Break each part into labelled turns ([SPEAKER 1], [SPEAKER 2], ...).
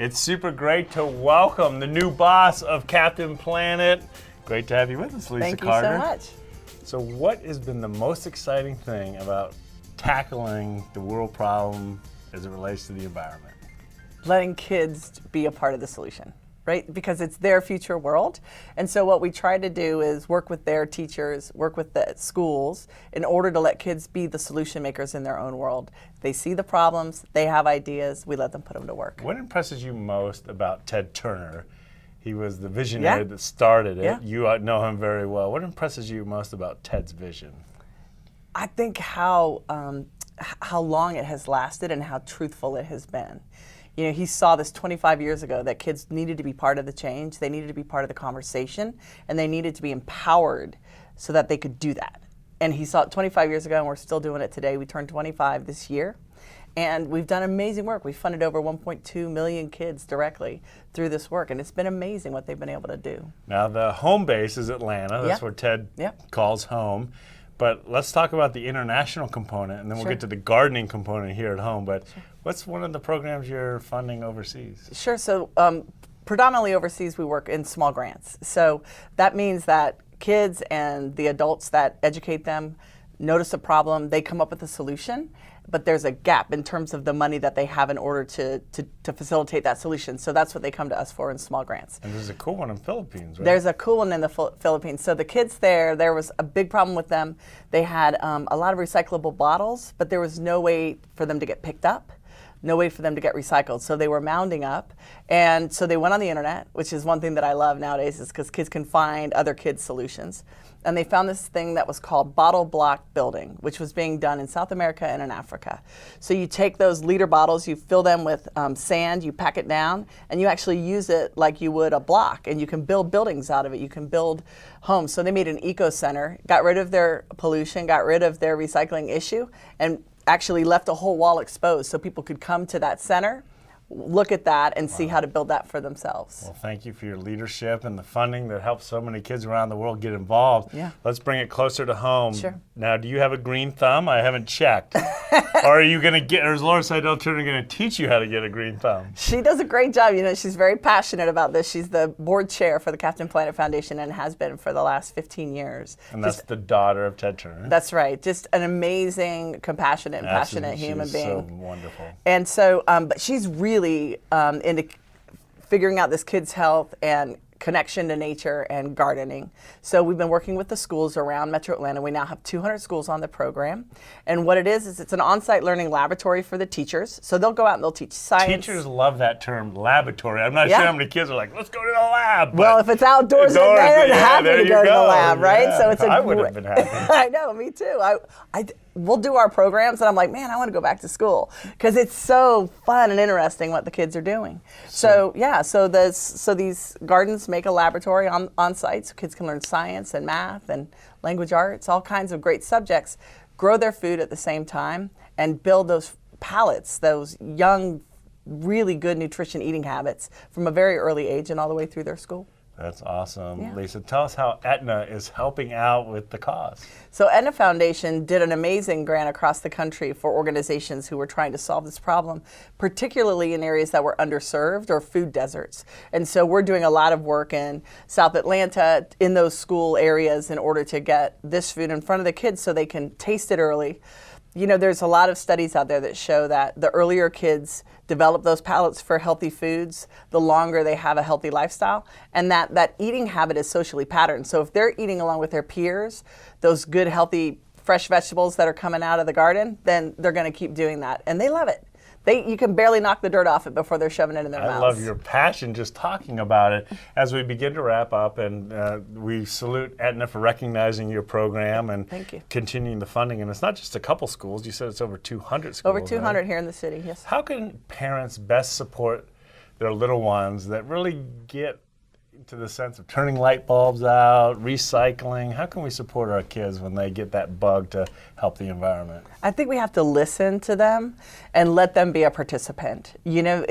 [SPEAKER 1] It's super great to welcome the new boss of Captain Planet. Great to have you with us, Leesa Carter.
[SPEAKER 2] Thank you so much.
[SPEAKER 1] So what has been the most exciting thing about tackling the world problem as it relates to the environment?
[SPEAKER 2] Letting kids be a part of the solution, right? Because it's their future world. And so what we try to do is work with their teachers, work with the schools in order to let kids be the solution makers in their own world. They see the problems, they have ideas, we let them put them to work.
[SPEAKER 1] What impresses you most about Ted Turner? He was the visionary that started it.
[SPEAKER 2] Yeah.
[SPEAKER 1] You know him very well. What impresses you most about Ted's vision?
[SPEAKER 2] I think how long it has lasted and how truthful it has been. You know, he saw this 25 years ago that kids needed to be part of the change, they needed to be part of the conversation, and they needed to be empowered so that they could do that. And he saw it 25 years ago, and we're still doing it today. We turned 25 this year, and we've done amazing work. We've funded over 1.2 million kids directly through this work, and it's been amazing what they've been able to do.
[SPEAKER 1] Now, the home base is Atlanta. That's where Ted calls home. But let's talk about the international component, and then we'll get to the gardening component here at home. But what's one of the programs you're funding overseas?
[SPEAKER 2] Sure. So predominantly overseas, we work in small grants. So that means that kids and the adults that educate them notice a problem, they come up with a solution, but there's a gap in terms of the money that they have in order to facilitate that solution. So that's what they come to us for in small grants.
[SPEAKER 1] And there's a cool one in the Philippines, right?
[SPEAKER 2] There's a cool one in the Philippines. So the kids there was a big problem with them. They had a lot of recyclable bottles, but there was no way for them to get picked up. No way for them to get recycled. So they were mounding up. And so they went on the internet, which is one thing that I love nowadays, is because kids can find other kids' solutions. And they found this thing that was called bottle block building, which was being done in South America and in Africa. So you take those liter bottles, you fill them with sand, you pack it down, and you actually use it like you would a block. And you can build buildings out of it. You can build homes. So they made an eco center, got rid of their pollution, got rid of their recycling issue, and actually left a whole wall exposed so people could come to that center, look at that, and see how to build that for themselves.
[SPEAKER 1] Well, thank you for your leadership and the funding that helps so many kids around the world get involved.
[SPEAKER 2] Yeah.
[SPEAKER 1] Let's bring it closer to home.
[SPEAKER 2] Sure.
[SPEAKER 1] Now, do you have a green thumb? I haven't checked. Or are you going to get, or is Laura Seidel Turner going to teach you how to get a green thumb?
[SPEAKER 2] She does a great job. You know, she's very passionate about this. She's the board chair for the Captain Planet Foundation and has been for the last 15 years.
[SPEAKER 1] And that's the daughter of Ted Turner.
[SPEAKER 2] That's right. Just an amazing, compassionate, and passionate human being.
[SPEAKER 1] So wonderful.
[SPEAKER 2] And so, but she's really into figuring out this kid's health and connection to nature and gardening. So we've been working with the schools around Metro Atlanta. We now have 200 schools on the program. And what it is it's an on-site learning laboratory for the teachers. So they'll go out and they'll teach science.
[SPEAKER 1] Teachers love that term, laboratory. I'm not sure how many kids are like, let's go to the lab.
[SPEAKER 2] Well, if it's outdoors, they're happy to go to the lab, right?
[SPEAKER 1] Yeah.
[SPEAKER 2] So it's
[SPEAKER 1] I would have been happy.
[SPEAKER 2] I know, me too. We'll do our programs, and I'm like, man, I want to go back to school because it's so fun and interesting what the kids are doing. So these gardens make a laboratory on site, so kids can learn science and math and language arts, all kinds of great subjects, grow their food at the same time, and build those palates, those young, really good nutrition eating habits from a very early age and all the way through their school.
[SPEAKER 1] That's awesome.
[SPEAKER 2] Yeah.
[SPEAKER 1] Leesa, tell us how Aetna is helping out with the cause.
[SPEAKER 2] So Aetna Foundation did an amazing grant across the country for organizations who were trying to solve this problem, particularly in areas that were underserved or food deserts. And so we're doing a lot of work in South Atlanta in those school areas in order to get this food in front of the kids so they can taste it early. You know, there's a lot of studies out there that show that the earlier kids develop those palates for healthy foods, the longer they have a healthy lifestyle, and that eating habit is socially patterned. So if they're eating along with their peers, those good, healthy, fresh vegetables that are coming out of the garden, then they're going to keep doing that, and they love it. You can barely knock the dirt off it before they're shoving it in their mouths.
[SPEAKER 1] I love your passion just talking about it. As we begin to wrap up, and we salute Aetna for recognizing your program and continuing the funding. And it's not just a couple schools. You said it's over 200 schools.
[SPEAKER 2] Over 200 here in the city, yes.
[SPEAKER 1] How can parents best support their little ones that really get to the sense of turning light bulbs out, recycling? How can we support our kids when they get that bug to help the environment?
[SPEAKER 2] I think we have to listen to them and let them be a participant. You know,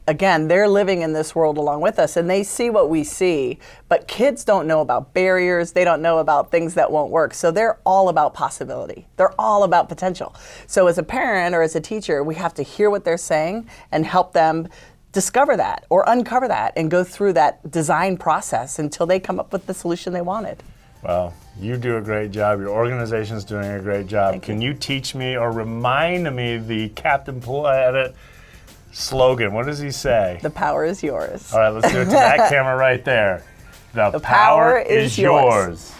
[SPEAKER 2] again, they're living in this world along with us and they see what we see, but kids don't know about barriers, they don't know about things that won't work. So they're all about possibility. They're all about potential. So as a parent or as a teacher, we have to hear what they're saying and help them discover that or uncover that and go through that design process until they come up with the solution they wanted.
[SPEAKER 1] Well, you do a great job. Your organization's doing a great job.
[SPEAKER 2] Thank
[SPEAKER 1] Can you teach me or remind me the Captain Planet slogan? What does he say?
[SPEAKER 2] The power is yours.
[SPEAKER 1] All right, let's do it to that camera right there. The power is yours.